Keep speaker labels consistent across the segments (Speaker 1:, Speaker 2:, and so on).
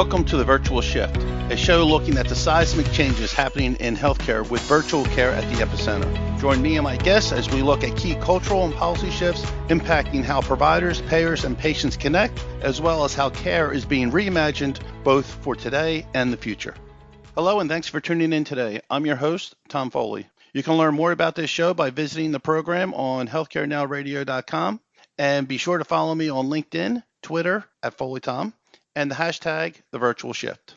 Speaker 1: Welcome to The Virtual Shift, a show looking at the seismic changes happening in healthcare with virtual care at the epicenter. Join me and my guests as we look at key cultural and policy shifts impacting how providers, payers, and patients connect, as well as how care is being reimagined both for today and the future. Hello, and thanks for tuning in today. I'm your host, Tom Foley. You can learn more about this show by visiting the program on healthcarenowradio.com, and be sure to follow me on LinkedIn, Twitter at FoleyTom, and the hashtag The Virtual Shift.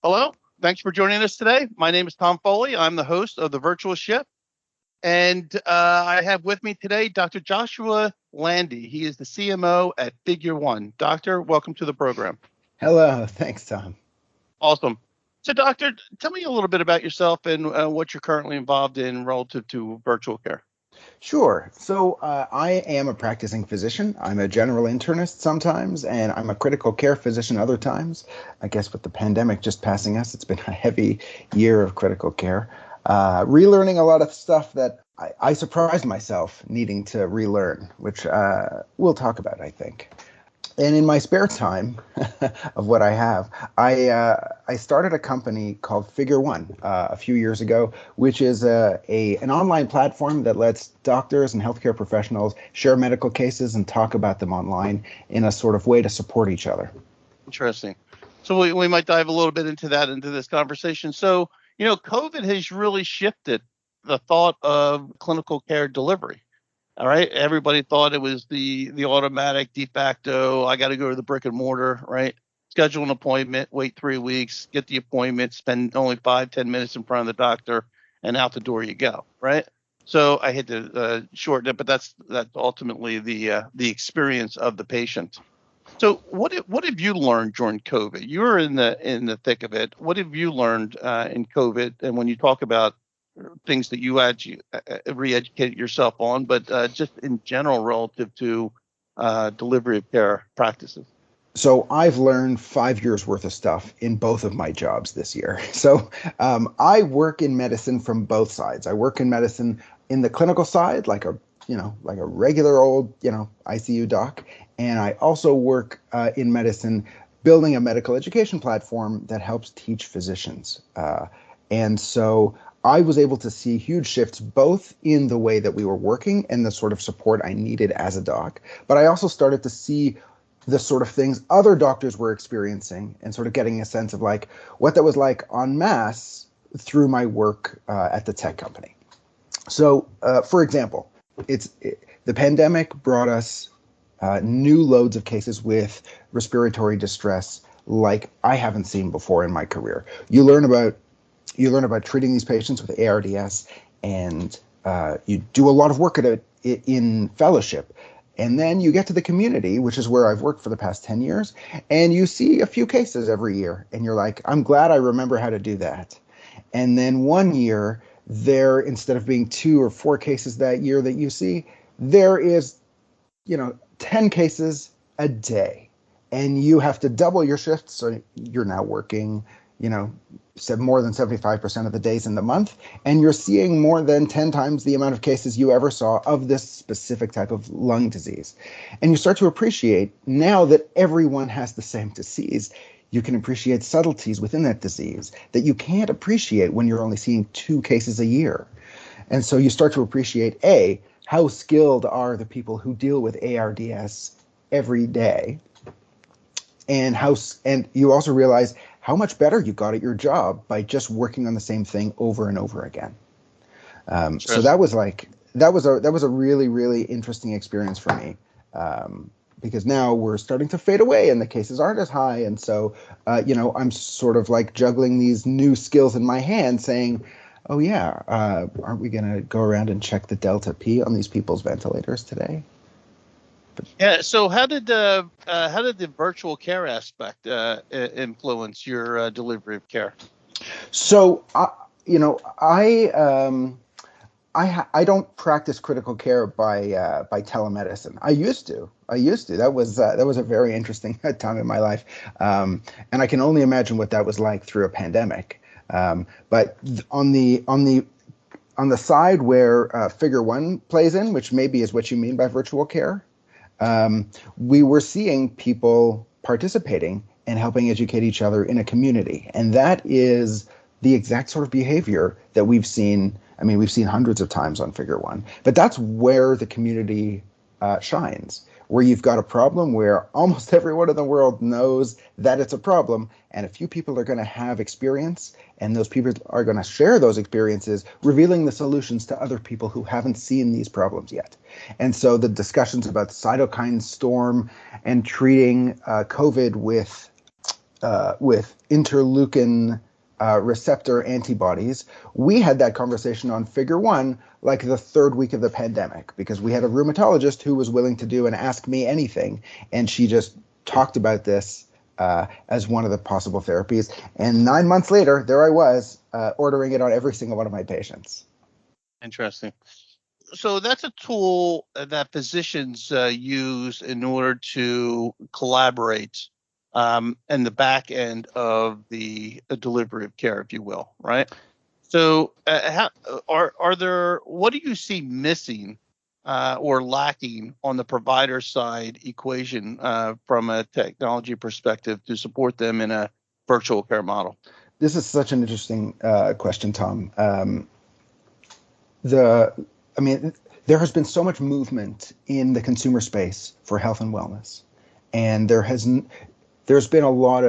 Speaker 1: Hello, thanks for joining us today. My name is Tom Foley. I'm the host of The Virtual Shift, and I have with me today Dr. Joshua Landy. He is the CMO at Figure1. Doctor, welcome to the program.
Speaker 2: Hello, thanks, Tom.
Speaker 1: Awesome. So, Doctor, tell me a little bit about yourself and what you're currently involved in relative to virtual care.
Speaker 2: Sure. So I am a practicing physician. I'm a general internist sometimes, and I'm a critical care physician other times. I guess with the pandemic just passing us, it's been a heavy year of critical care. Relearning a lot of stuff that I surprised myself needing to relearn, which we'll talk about, I think. And in my spare time of what I have, I started a company called Figure1 a few years ago, which is an online platform that lets doctors and healthcare professionals share medical cases and talk about them online in a sort of way to support each other.
Speaker 1: Interesting. So we might dive a little bit into this conversation. So, COVID has really shifted the thought of clinical care delivery. All right. Everybody thought it was the automatic de facto. I got to go to the brick and mortar, right? Schedule an appointment, wait 3 weeks, get the appointment, spend only 5-10 minutes in front of the doctor, and out the door you go, right? So I had to shorten it, but that's ultimately the experience of the patient. So what have you learned during COVID? You were in the thick of it. What have you learned in COVID? And when you talk about things that you re-educated yourself on, but just in general relative to delivery of care practices.
Speaker 2: So I've learned 5 years worth of stuff in both of my jobs this year. So I work in medicine from both sides. I work in medicine in the clinical side, like a regular old, ICU doc. And I also work in medicine building a medical education platform that helps teach physicians. And so I was able to see huge shifts both in the way that we were working and the sort of support I needed as a doc, but I also started to see the sort of things other doctors were experiencing and sort of getting a sense of like what that was like en masse through my work at the tech company. So, for example, the pandemic brought us new loads of cases with respiratory distress like I haven't seen before in my career. You learn about treating these patients with ARDS, and you do a lot of work at it in fellowship. And then you get to the community, which is where I've worked for the past 10 years, and you see a few cases every year. And you're like, I'm glad I remember how to do that. And then one year, there, instead of being 2 or 4 cases that year that you see, there is, 10 cases a day. And you have to double your shifts, so you're now working, more than 75% of the days in the month, and you're seeing more than 10 times the amount of cases you ever saw of this specific type of lung disease. And you start to appreciate, now that everyone has the same disease, you can appreciate subtleties within that disease that you can't appreciate when you're only seeing 2 cases a year. And so you start to appreciate, A, how skilled are the people who deal with ARDS every day, and you also realize how much better you got at your job by just working on the same thing over and over again. So that was a really, really interesting experience for me, because now we're starting to fade away and the cases aren't as high. And so, I'm sort of like juggling these new skills in my hand saying, oh yeah, aren't we going to go around and check the delta P on these people's ventilators today?
Speaker 1: Yeah. So how did the virtual care aspect influence your delivery of care?
Speaker 2: So I don't practice critical care by telemedicine. I used to. That was a very interesting time in my life, and I can only imagine what that was like through a pandemic. But on the side where Figure1 plays in, which maybe is what you mean by virtual care. We were seeing people participating and helping educate each other in a community. And that is the exact sort of behavior that we've seen. I mean, we've seen hundreds of times on Figure1, but that's where the community shines, where you've got a problem where almost everyone in the world knows that it's a problem, and a few people are going to have experience, and those people are going to share those experiences, revealing the solutions to other people who haven't seen these problems yet. And so the discussions about cytokine storm and treating COVID with interleukin receptor antibodies, we had that conversation on Figure1 like the third week of the pandemic, because we had a rheumatologist who was willing to do an Ask Me Anything, and she just talked about this as one of the possible therapies. And 9 months later, there I was ordering it on every single one of my patients.
Speaker 1: Interesting. So that's a tool that physicians use in order to collaborate and the back end of the delivery of care, if you will, right? So what do you see missing or lacking on the provider side equation from a technology perspective to support them in a virtual care model?
Speaker 2: This is such an interesting question, Tom. There has been so much movement in the consumer space for health and wellness, and there's been a lot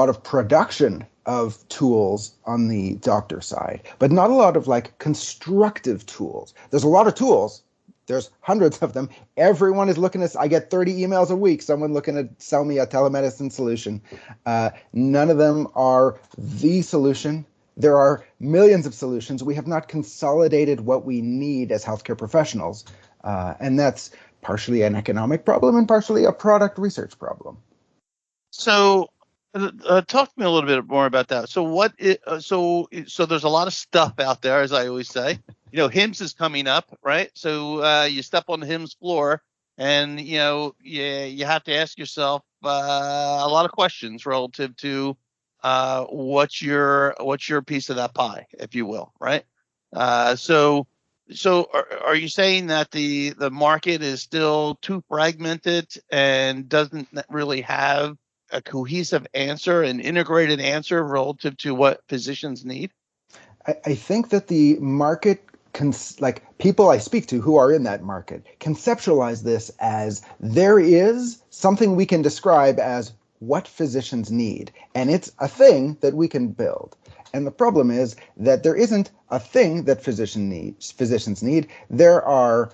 Speaker 2: of production of tools on the doctor side, but not a lot of like constructive tools. There's a lot of tools. There's hundreds of them. Everyone is looking at, I get 30 emails a week, someone looking to sell me a telemedicine solution. None of them are the solution. There are millions of solutions. We have not consolidated what we need as healthcare professionals. And that's partially an economic problem and partially a product research problem.
Speaker 1: So talk to me a little bit more about that. So there's a lot of stuff out there, as I always say. HIMSS is coming up, right? So you step on the HIMSS floor, and you have to ask yourself a lot of questions relative to what's your piece of that pie, if you will, right? So are you saying that the market is still too fragmented and doesn't really have a cohesive answer, an integrated answer relative to what physicians need?
Speaker 2: I think that the market, people I speak to who are in that market, conceptualize this as there is something we can describe as what physicians need, and it's a thing that we can build. And the problem is that there isn't a thing that physicians need. There are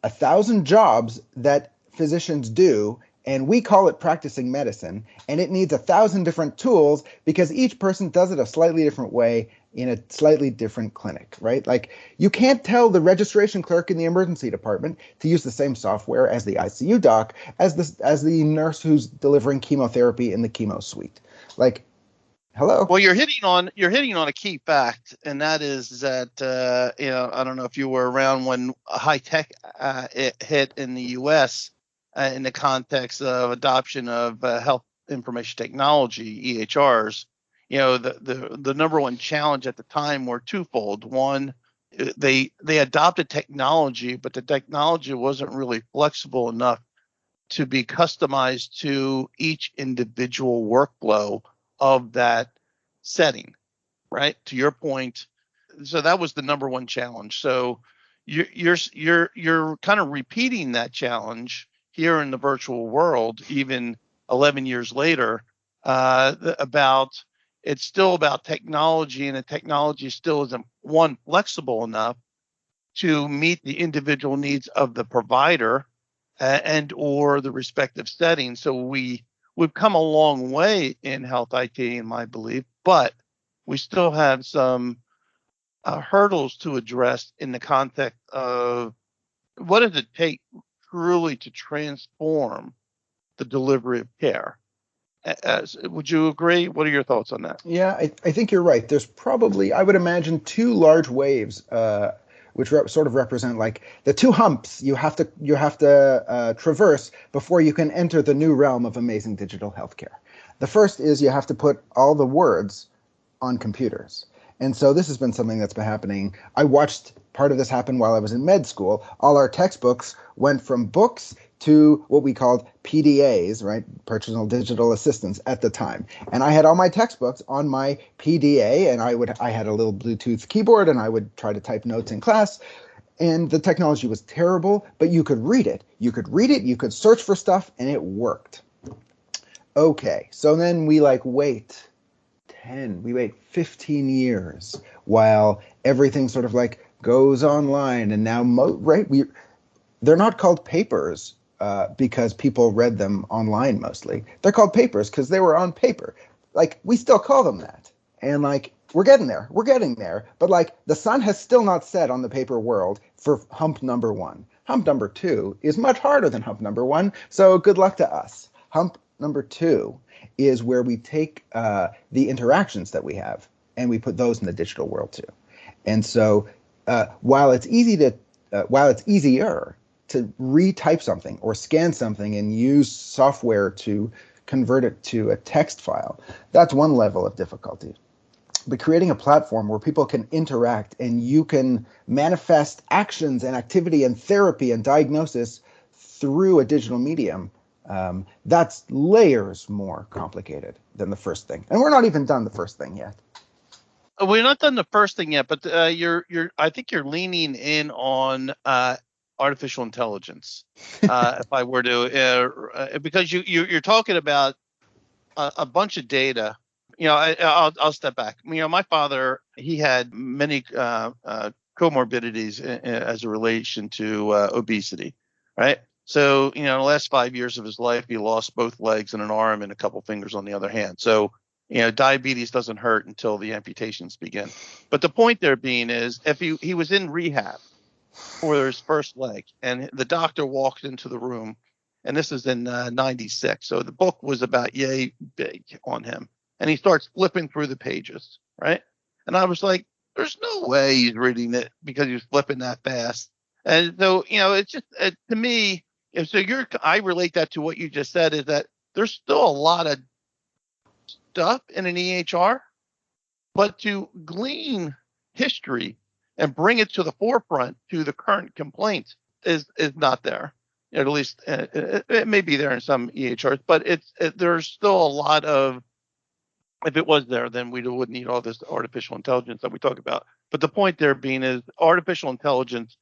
Speaker 2: 1,000 jobs that physicians do, and we call it practicing medicine, and it needs 1,000 different tools because each person does it a slightly different way in a slightly different clinic, right? Like, you can't tell the registration clerk in the emergency department to use the same software as the ICU doc, as the nurse who's delivering chemotherapy in the chemo suite. Like, hello.
Speaker 1: Well, you're hitting on a key fact, and that is that I don't know if you were around when high tech it hit in the U.S. In the context of adoption of health information technology (EHRs). The number one challenge at the time were twofold. One, they adopted technology, but the technology wasn't really flexible enough to be customized to each individual workflow of that setting, right? To your point, so that was the number one challenge. So you're kind of repeating that challenge here in the virtual world, even 11 years later. It's still about technology, and the technology still isn't flexible enough to meet the individual needs of the provider and or the respective setting. So we've come a long way in health IT, in my belief, but we still have some hurdles to address in the context of what does it take truly to transform the delivery of care. Would you agree? What are your thoughts on that?
Speaker 2: Yeah, I think you're right. There's probably, I would imagine, two large waves, which sort of represent like the two humps you have to traverse before you can enter the new realm of amazing digital healthcare. The first is you have to put all the words on computers. And so this has been something that's been happening. I watched part of this happen while I was in med school. All our textbooks went from books to what we called PDAs, right? Personal digital assistants at the time. And I had all my textbooks on my PDA, and I had a little Bluetooth keyboard, and I would try to type notes in class. And the technology was terrible, but you could read it. You could read it, you could search for stuff, and it worked. Okay, so then we wait 15 years while everything sort of goes online, and now they're not called papers because people read them online mostly. They're called papers because they were on paper. We still call them that. And we're getting there. We're getting there. But the sun has still not set on the paper world for hump number 1. Hump number 2 is much harder than hump number 1. So good luck to us. Hump number 2 is where we take the interactions that we have and we put those in the digital world too. And so while it's easier to retype something or scan something and use software to convert it to a text file, that's one level of difficulty. But creating a platform where people can interact and you can manifest actions and activity and therapy and diagnosis through a digital medium, that's layers more complicated than the first thing. And we're not even done the first thing yet.
Speaker 1: We're not done the first thing yet, but I think you're leaning in on artificial intelligence. If I were to, because you're talking about a bunch of data. I'll step back. My father, he had many comorbidities as a relation to obesity, right? So, in the last 5 years of his life, he lost both legs and an arm and a couple fingers on the other hand. So, diabetes doesn't hurt until the amputations begin. But the point there being is, if he was in rehab for his first leg, and the doctor walked into the room, and this is in 96. So the book was about yay big on him. And he starts flipping through the pages, right? And I was like, there's no way he's reading it because he's flipping that fast. And so, it's just, to me, I relate that to what you just said, is that there's still a lot of stuff in an EHR, but to glean history and bring it to the forefront to the current complaints is not there. At least it may be there in some EHRs, but there's still a lot of, if it was there, then we wouldn't need all this artificial intelligence that we talk about. But the point there being is artificial intelligence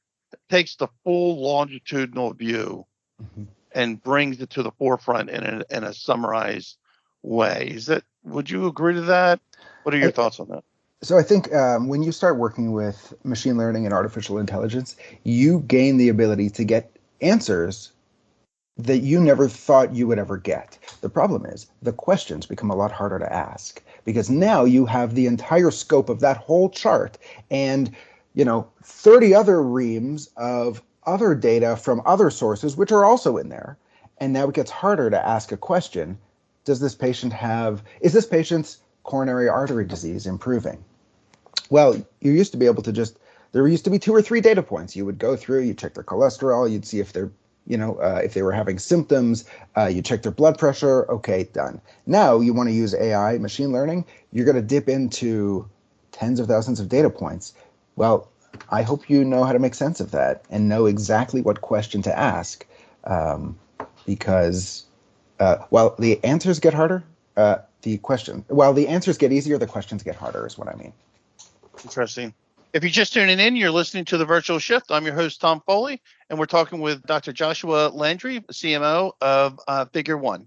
Speaker 1: takes the full longitudinal view and brings it to the forefront in a summarized way. Would you agree to that? What are your thoughts on that?
Speaker 2: So I think when you start working with machine learning and artificial intelligence, you gain the ability to get answers that you never thought you would ever get. The problem is the questions become a lot harder to ask because now you have the entire scope of that whole chart and 30 other reams of other data from other sources which are also in there. And now it gets harder to ask a question. Is this patient's coronary artery disease improving? Well, you used to be able to there used to be 2 or 3 data points. You would go through, you check their cholesterol, you'd see if they're if they were having symptoms, you check their blood pressure, okay, done. Now you want to use AI, machine learning, you're going to dip into tens of thousands of data points. Well, I hope you know how to make sense of that and know exactly what question to ask because while the answers get harder, while the answers get easier, the questions get harder is what I mean.
Speaker 1: Interesting. If you're just tuning in, you're listening to The Virtual Shift. I'm your host, Tom Foley, and we're talking with Dr. Joshua Landy, CMO of Figure1.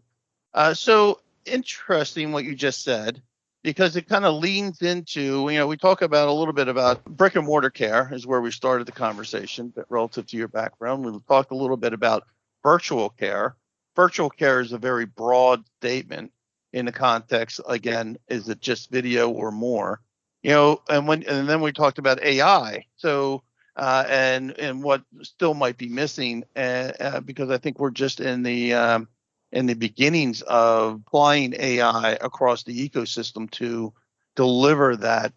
Speaker 1: So interesting what you just said, because it kind of leans into, we talk about a little bit about brick and mortar care is where we started the conversation, but relative to your background. We talked a little bit about virtual care. Virtual care is a very broad statement in the context, again, is it just video or more? And then we talked about AI. So, and what still might be missing, because I think we're just in the beginnings of applying AI across the ecosystem to deliver that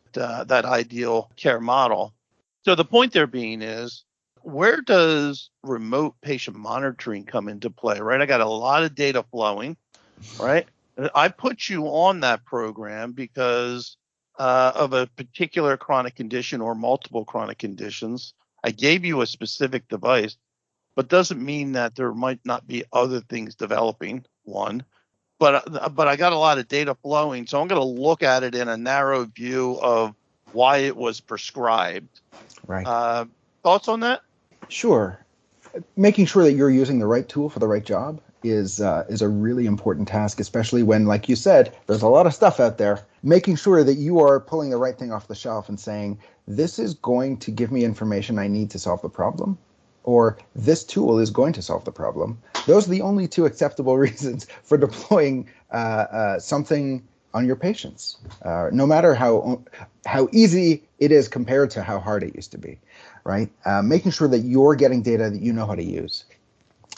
Speaker 1: ideal care model. So the point there being is, where does remote patient monitoring come into play, right? I got a lot of data flowing, right? I put you on that program because of a particular chronic condition or multiple chronic conditions. I gave you a specific device. but doesn't mean that there might not be other things developing. One, but I got a lot of data flowing, so I'm going to look at it in a narrow view of why it was prescribed.
Speaker 2: Right.
Speaker 1: Thoughts on that?
Speaker 2: Sure. Making sure that you're using the right tool for the right job is a really important task, especially when, like you said, there's a lot of stuff out there. Making sure that you are pulling the right thing off the shelf and saying, this is going to give me information I need to solve the problem, or this tool is going to solve the problem. Those are the only two acceptable reasons for deploying something on your patients, no matter how easy it is compared to how hard it used to be, right? Making sure that you're getting data that you know how to use.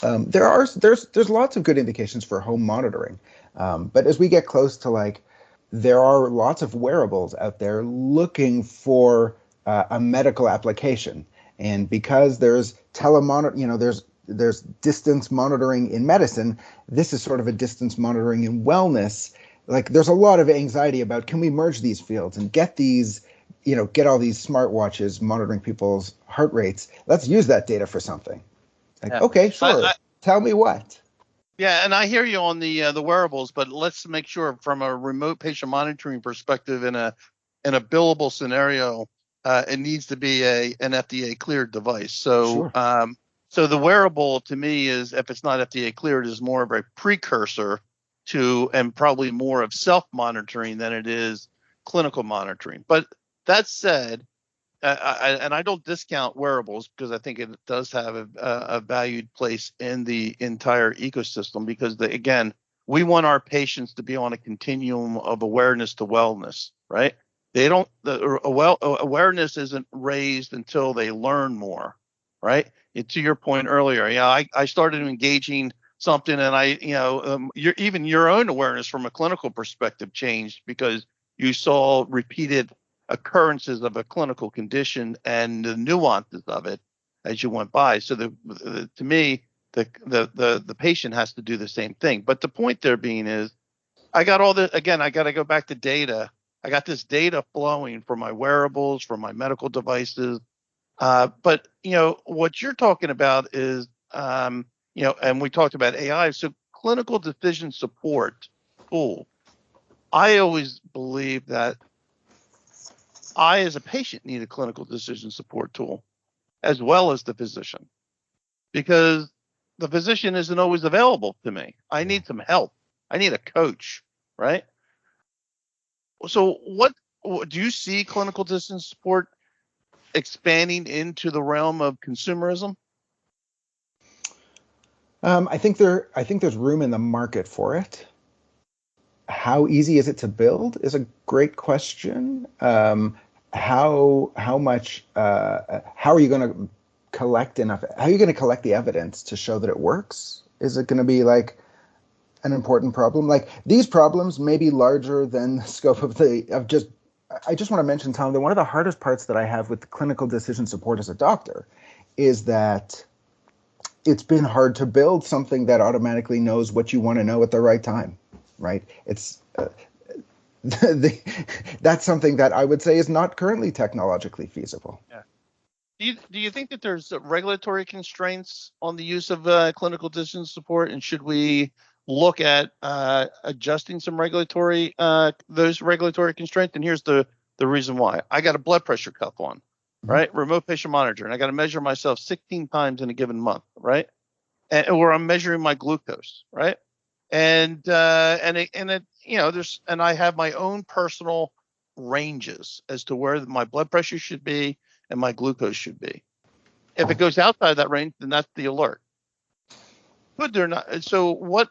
Speaker 2: There's lots of good indications for home monitoring, but as we get close to there are lots of wearables out there looking for a medical application, and because there's there's distance monitoring in medicine, this is sort of a distance monitoring in wellness. Like there's a lot of anxiety about, can we merge these fields and get get all these smartwatches monitoring people's heart rates? Let's use that data for something.
Speaker 1: Yeah.
Speaker 2: Okay, sure. Tell me what.
Speaker 1: Yeah, and I hear you on the wearables, but let's make sure from a remote patient monitoring perspective, in a billable scenario, it needs to be an FDA cleared device. So
Speaker 2: Sure.
Speaker 1: So the wearable to me is, if it's not FDA cleared, is more of a precursor to, and probably more of self-monitoring than it is clinical monitoring. But that said, and I don't discount wearables, because I think it does have a valued place in the entire ecosystem, because again, we want our patients to be on a continuum of awareness to wellness, right? Awareness isn't raised until they learn more, right? To your point earlier, I started engaging something, and even your own awareness from a clinical perspective changed because you saw repeated occurrences of a clinical condition and the nuances of it as you went by. So to me, the patient has to do the same thing. But the point there being is, I got to go back to data. I got this data flowing from my wearables, from my medical devices. But what you're talking about is, and we talked about AI. So clinical decision support tool. I always believe that I, as a patient, need a clinical decision support tool as well as the physician, because the physician isn't always available to me. I need some help. I need a coach, right? So what do you see clinical decision support expanding into the realm of consumerism?
Speaker 2: I think there's room in the market for it. How easy is it to build is a great question. How much? How are you going to collect enough? How are you going to collect the evidence to show that it works? Is it going to be an important problem? Like, these problems may be larger than the scope of just. I just want to mention, Tom, that one of the hardest parts that I have with clinical decision support as a doctor is that it's been hard to build something that automatically knows what you want to know at the right time, right? It's that's something that I would say is not currently technologically feasible.
Speaker 1: Yeah. Do you think that there's regulatory constraints on the use of clinical decision support, and should we look at adjusting some those regulatory constraints? And here's the reason why. I got a blood pressure cuff on, right? Remote patient monitor, and I got to measure myself 16 times in a given month, right? Where I'm measuring my glucose, right? And I have my own personal ranges as to where my blood pressure should be and my glucose should be. If it goes outside that range, then that's the alert. Could there not? So what?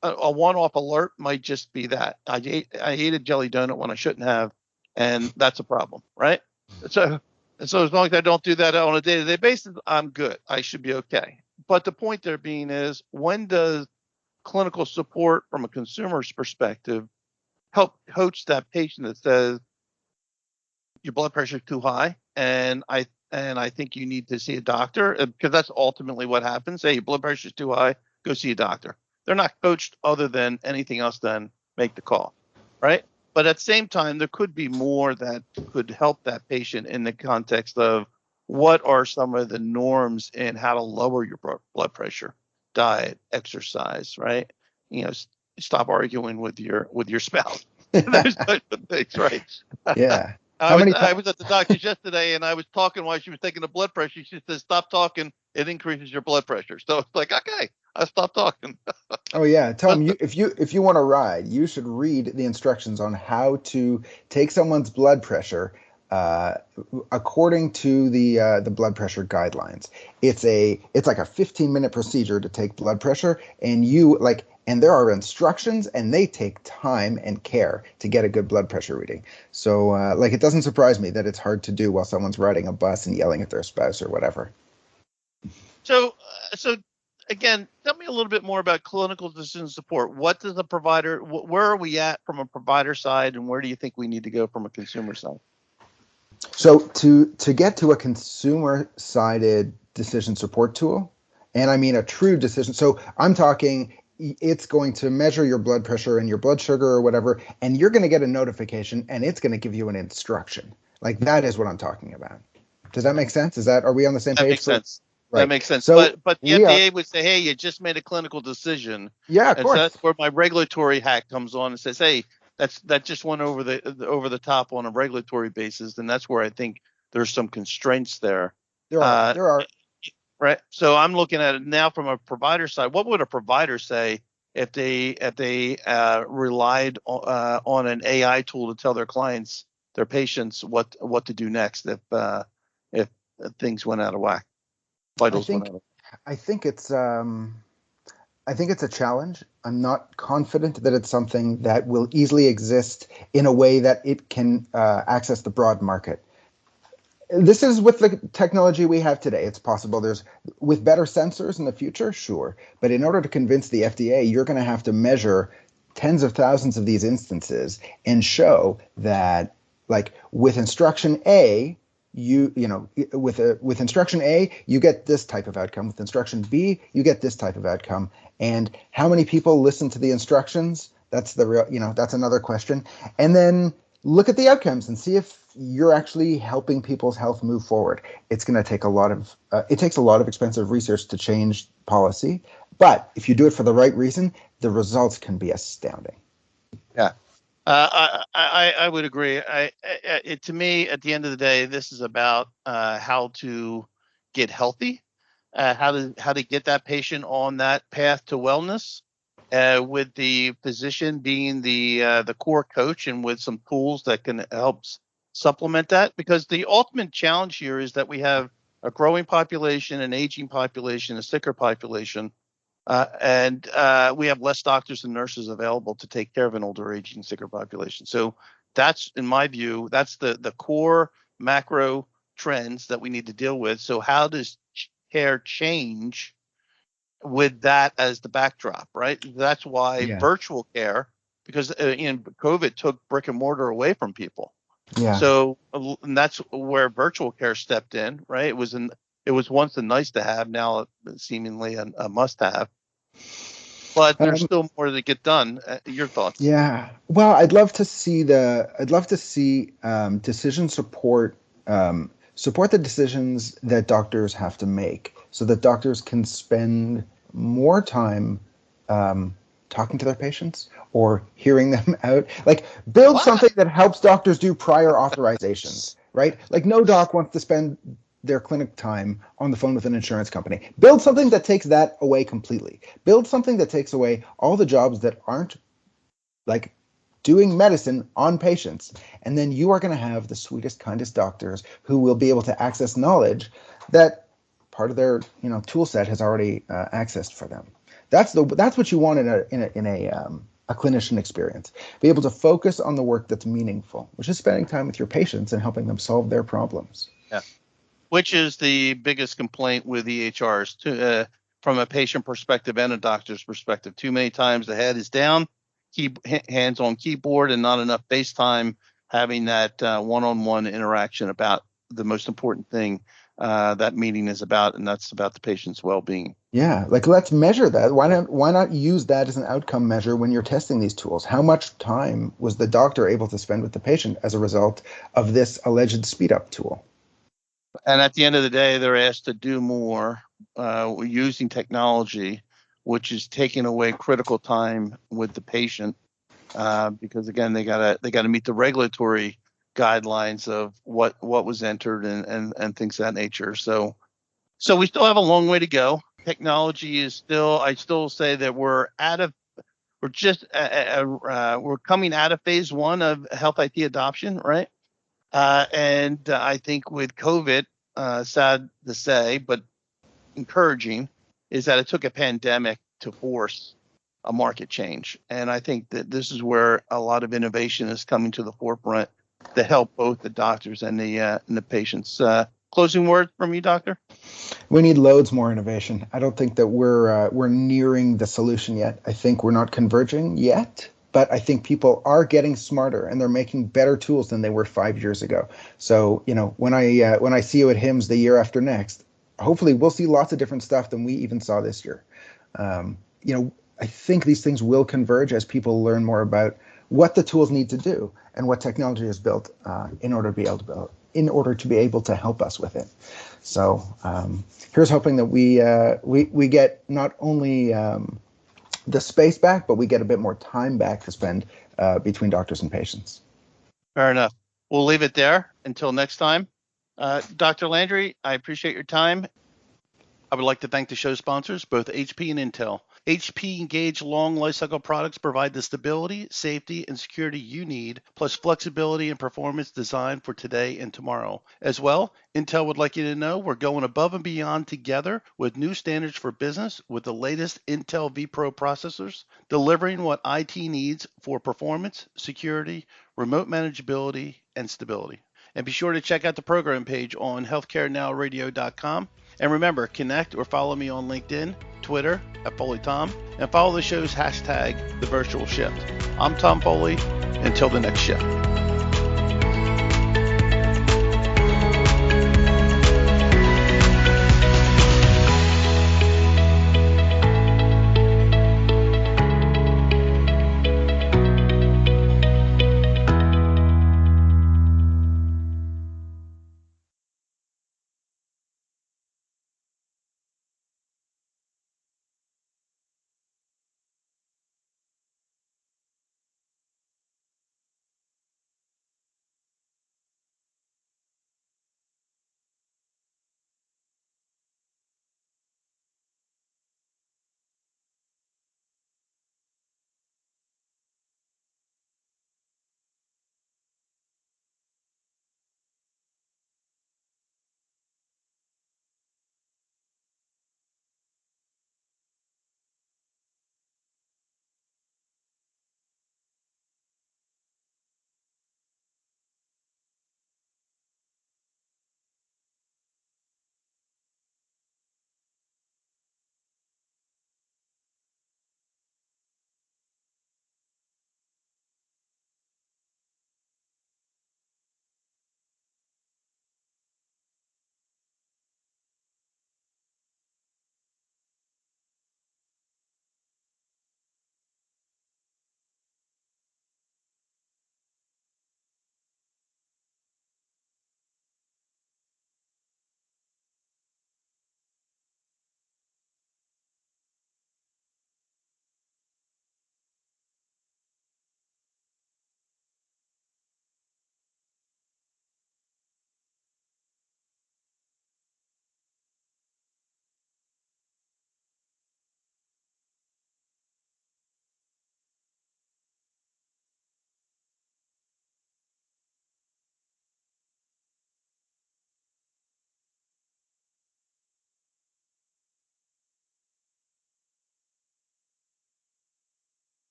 Speaker 1: A one-off alert might just be that I ate a jelly donut when I shouldn't have, and that's a problem, right? So as long as I don't do that on a day-to-day basis, I'm good. I should be okay. But the point there being is, when does clinical support from a consumer's perspective help coach that patient that says your blood pressure is too high, and I think you need to see a doctor, because that's ultimately what happens. Hey, your blood pressure is too high, go see a doctor. They're not coached other than anything else than make the call, right? But at the same time, there could be more that could help that patient in the context of what are some of the norms in how to lower your blood pressure? Diet, exercise, right? Stop arguing with your spouse. Those types of things, right?
Speaker 2: Yeah.
Speaker 1: I
Speaker 2: How
Speaker 1: was
Speaker 2: many
Speaker 1: I
Speaker 2: times?
Speaker 1: was at the doctor's yesterday, and I was talking while she was taking the blood pressure. She says, "Stop talking. It increases your blood pressure." So it's like, okay, I stopped talking.
Speaker 2: Oh yeah,
Speaker 1: But
Speaker 2: Tom, if you want to ride, you should read the instructions on how to take someone's blood pressure uh, according to the blood pressure guidelines. It's like a 15-minute procedure to take blood pressure, and there are instructions, and they take time and care to get a good blood pressure reading. So it doesn't surprise me that it's hard to do while someone's riding a bus and yelling at their spouse or whatever.
Speaker 1: so again, tell me a little bit more about clinical decision support. What does the provider? Where are we at from a provider side, and where do you think we need to go from a consumer side?
Speaker 2: So to get to a consumer-sided decision support tool, and I mean a true decision. So I'm talking it's going to measure your blood pressure and your blood sugar or whatever, and you're going to get a notification and it's going to give you an instruction. Like that is what I'm talking about. Does that make sense? Are we on the same
Speaker 1: That
Speaker 2: page
Speaker 1: makes
Speaker 2: for
Speaker 1: sense. That
Speaker 2: right?
Speaker 1: makes sense.
Speaker 2: So
Speaker 1: But the
Speaker 2: we are,
Speaker 1: FDA would say, "Hey, you just made a clinical decision,"
Speaker 2: yeah, of
Speaker 1: and so
Speaker 2: course.
Speaker 1: that's where my regulatory hack comes on and says, "Hey, that just went over the top on a regulatory basis," and that's where I think there's some constraints there.
Speaker 2: There are
Speaker 1: Uh,
Speaker 2: there are
Speaker 1: right. So I'm looking at it now from a provider side. What would a provider say if they relied on an AI tool to tell their clients, their patients, what to do next if things went out of whack,
Speaker 2: I
Speaker 1: vitals went
Speaker 2: think
Speaker 1: out of
Speaker 2: I think it's I think it's a challenge. I'm not confident that it's something that will easily exist in a way that it can access the broad market. This is with the technology we have today. It's possible there's with better sensors in the future, sure. But in order to convince the FDA, you're going to have to measure tens of thousands of these instances and show that, like with instruction A, with instruction A, you get this type of outcome. With instruction B, you get this type of outcome. And how many people listen to the instructions? That's the real, that's another question. And then look at the outcomes and see if you're actually helping people's health move forward. It's going to take it takes a lot of expensive research to change policy, but if you do it for the right reason, the results can be astounding.
Speaker 1: Yeah. I would agree. To me, at the end of the day, this is about how to get healthy, how to get that patient on that path to wellness, with the physician being the core coach and with some tools that can help supplement that. Because the ultimate challenge here is that we have a growing population, an aging population, a sicker population. And we have less doctors and nurses available to take care of an older, aging, sicker population. So that's, in my view, that's the core macro trends that we need to deal with. So how does care change with that as the backdrop, right? That's why
Speaker 2: Yeah.
Speaker 1: virtual care, because COVID took brick and mortar away from people.
Speaker 2: Yeah.
Speaker 1: So and that's where virtual care stepped in, right? It was once a nice to have, now seemingly a must have. But there's
Speaker 2: Um,
Speaker 1: still more to get done. Your thoughts?
Speaker 2: yeah. Well, I'd love to see decision support support the decisions that doctors have to make so that doctors can spend more time talking to their patients or hearing them out. Like build
Speaker 1: What?
Speaker 2: something that helps doctors do prior authorizations, right? Like no doc wants to spend their clinic time on the phone with an insurance company. Build something that takes that away completely. Build something that takes away all the jobs that aren't like doing medicine on patients. And then you are going to have the sweetest, kindest doctors who will be able to access knowledge that part of their tool set has already accessed for them. That's what you want in a clinician experience. Be able to focus on the work that's meaningful, which is spending time with your patients and helping them solve their problems.
Speaker 1: Yeah. Which is the biggest complaint with EHRs from a patient perspective and a doctor's perspective? Too many times the head is down, hands on keyboard, and not enough face time having that one-on-one interaction about the most important thing that meeting is about, and that's about the patient's well-being.
Speaker 2: Yeah, like let's measure that. Why not use that as an outcome measure when you're testing these tools? How much time was the doctor able to spend with the patient as a result of this alleged speed up tool?
Speaker 1: And at the end of the day, they're asked to do more using technology, which is taking away critical time with the patient, because again, they gotta meet the regulatory guidelines of what was entered and things of that nature. So we still have a long way to go. Technology is still, I still say that we're coming out of phase one of health IT adoption, right? And I think with COVID, sad to say, but encouraging, is that it took a pandemic to force a market change. And I think that this is where a lot of innovation is coming to the forefront to help both the doctors and the patients. Closing word from you, doctor?
Speaker 2: We need loads more innovation. I don't think that we're nearing the solution yet. I think we're not converging yet, but I think people are getting smarter and they're making better tools than they were 5 years ago. So, when I see you at HIMSS the year after next, hopefully we'll see lots of different stuff than we even saw this year. I think these things will converge as people learn more about what the tools need to do and what technology is built in order to be able to help us with it. So here's hoping that we get not only the space back, but we get a bit more time back to spend between doctors and patients.
Speaker 1: Fair enough. We'll leave it there until next time. Dr. Landry, I appreciate your time. I would like to thank the show sponsors, both HP and Intel. HP Engage long lifecycle products provide the stability, safety, and security you need, plus flexibility and performance designed for today and tomorrow. As well, Intel would like you to know we're going above and beyond together with new standards for business with the latest Intel vPro processors, delivering what IT needs for performance, security, remote manageability, and stability. And be sure to check out the program page on healthcarenowradio.com. And remember, connect or follow me on LinkedIn, Twitter @FoleyTom, and follow the show's hashtag, The Virtual Shift. I'm Tom Foley. Until the next shift.